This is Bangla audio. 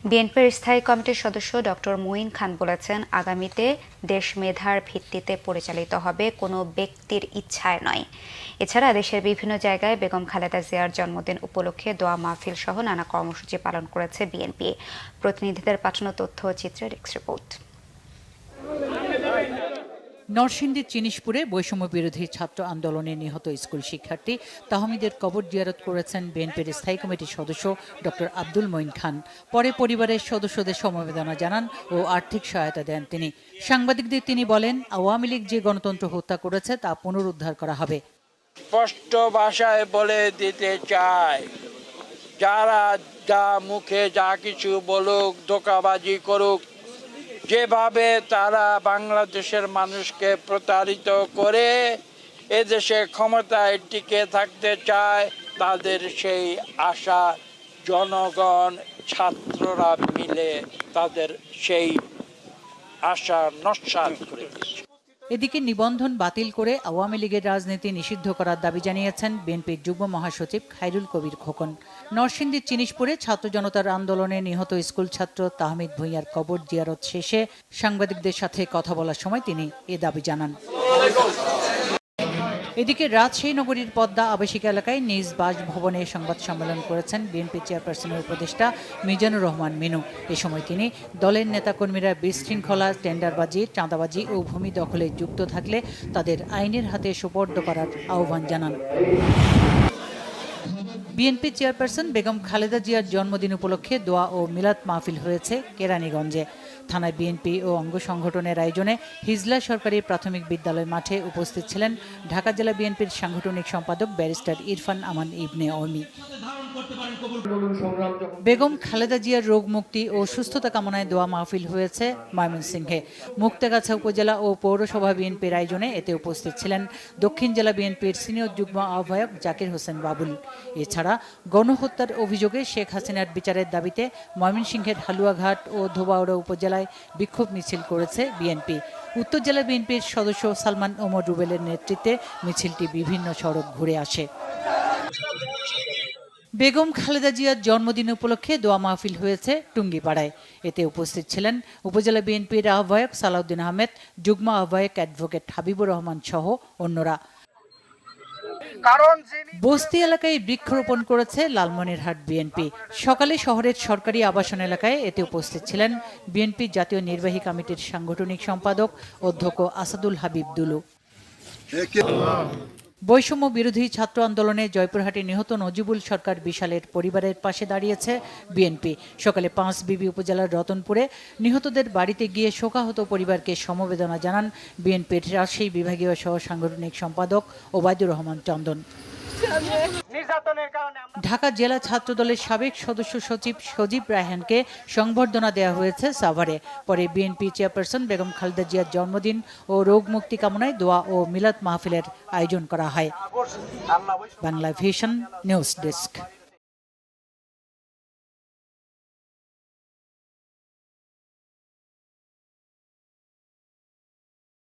বিএনপির স্থায়ী কমিটির সদস্য ডক্টর মুঈন খান বলেছেন, আগামীতে দেশ মেধার ভিত্তিতে পরিচালিত হবে, কোনো ব্যক্তির ইচ্ছায় নয়। এছাড়া দেশের বিভিন্ন জায়গায় বেগম খালেদা জিয়ার জন্মদিন উপলক্ষে দোয়া মাহফিল সহ নানা কর্মসূচি পালন করেছে বিএনপি। প্রতিনিধিদের পাঠানো তথ্য ও চিত্রের ডেস্ক রিপোর্ট। নরসিংদীর চিনিশপুরে বৈষম্য বিরোধী ছাত্র আন্দোলনে নিহত স্কুল শিক্ষার্থী তাহমিদের কবর জিয়ারত করেছেন বিএনপির স্থায়ী কমিটির সদস্য ডক্টর আব্দুল মঈন খান। পরে পরিবারের সদস্যদের সমবেদনা জানান ও আর্থিক সহায়তা দেন তিনি। সাংবাদিকদের তিনি বলেন, আওয়ামী লীগ যে গণতন্ত্র হত্যা করেছে তা পুনরুদ্ধার করা হবে। স্পষ্ট ভাষায় বলে দিতে চাই, যারা যা মুখে যা কিছু বলুক, ধোঁকাবাজি করুক, যেভাবে তারা বাংলাদেশের মানুষকে প্রতারিত করে এদেশে ক্ষমতায় টিকে থাকতে চায়, তাদের সেই আশা জনগণ ছাত্ররা মিলে তাদের সেই আশা নস্যাৎ করে দিচ্ছে। এদিকে নিবন্ধন বাতিল করে আওয়ামী লীগের রাজনীতি নিষিদ্ধ করার দাবি জানিয়েছেন বিএনপির যুগ্ম মহাসচিব খায়রুল কবির খোকন। নরসিংদীর চিনিশপুরে ছাত্র জনতার আন্দোলনে নিহত স্কুল ছাত্র তাহমিদ ভূঁইয়ার কবর জিয়ারত শেষে সাংবাদিকদের সাথে কথা বলার সময় তিনি এ দাবি জানান। এদিকে রাজশাহী নগরীর পদ্মা আবাসিক এলাকায় নিজ বাসভবনে সংবাদ সম্মেলন করেছেন বিএনপি চেয়ারপারসনের উপদেষ্টা মিজানুর রহমান মিনু। এ সময় তিনি দলের নেতাকর্মীরা বিশৃঙ্খলা, টেন্ডারবাজি, চাঁদাবাজি ও ভূমি দখলে যুক্ত থাকলে তাদের আইনের হাতে সোপর্দ করার আহ্বান জানান। বিএনপি চেয়ারপারসন বেগম খালেদা জিয়ার জন্মদিন উপলক্ষে দোয়া ও মিলাদ মাহফিল হয়েছে কেরানীগঞ্জে। থানায় বিএনপি ও অঙ্গ সংগঠনের আয়োজনে হিজলা সরকারি প্রাথমিক বিদ্যালয় মাঠে উপস্থিত ছিলেন ঢাকা জেলা বিএনপির সাংগঠনিক সম্পাদক ব্যারিস্টার ইরফান আমান ইবনে অমি। বেগম খালেদা জিয়ার রোগ মুক্তি ও সুস্থতা কামনায় দোয়া মাহফিল হয়েছে ময়মনসিংহে। মুক্তাগাছা উপজেলা ও পৌরসভা বিএনপির আয়োজনে এতে উপস্থিত ছিলেন দক্ষিণ জেলা বিএনপির সিনিয়র যুগ্ম আহ্বায়ক জাকির হোসেন বাবুল। এছাড়া গণহত্যার অভিযোগে শেখ হাসিনার বিচারের দাবিতে ময়মনসিংহের হালুয়াঘাট ও ধোবাউড়া উপজেলায় বিক্ষোভ মিছিল করেছে বিএনপি। উত্তর জেলা বিএনপির সদস্য সালমান ওমর রুবেলের নেতৃত্বে মিছিলটি বিভিন্ন সড়ক ঘুরে আসে। বেগম খালেদা জিয়ার জন্মদিন উপলক্ষে দোয়া মাহফিল হয়েছে টুঙ্গিপাড়ায়। এতে উপস্থিত ছিলেন উপজেলা বিএনপির আহ্বায়ক সালাউদ্দিন আহমেদ, যুগ্ম আহ্বায়ক অ্যাডভোকেট হাবিবুর রহমান সহ অন্যরা। বস্তি এলাকায় বৃক্ষরোপণ করেছে লালমনিরহাট বিএনপি। সকালে শহরের সরকারি আবাসন এলাকায় এতে উপস্থিত ছিলেন বিএনপি জাতীয় নির্বাহী কমিটির সাংগঠনিক সম্পাদক অধ্যক্ষ আসাদুল হাবিব দুলু। বৈষম্য বিরোধী ছাত্র আন্দোলনে জয়পুরহাটে নিহত নজিবুল সরকার বিশালের পরিবারের পাশে দাঁড়িয়েছে বিএনপি। সকালে পাঁচবিবি উপজেলার রতনপুরে নিহতদের বাড়িতে গিয়ে শোকাহত পরিবারকে সমবেদনা জানান বিএনপির রাজশাহী বিভাগীয় সহ সাংগঠনিক সম্পাদক ওবায়দুর রহমান চন্দন। ঢাকা জেলা ছাত্রদলের সাবেক সদস্য সচিব সজীব রায়হানকে সংবর্ধনা দেওয়া হয়েছে সাভারে। পরে বিএনপি চেয়ারপারসন বেগম খালেদা জিয়ার জন্মদিন ও রোগ মুক্তি কামনায় দোয়া ও মিলাদ মাহফিলের আয়োজন করা হয়। Bangla vision news desk.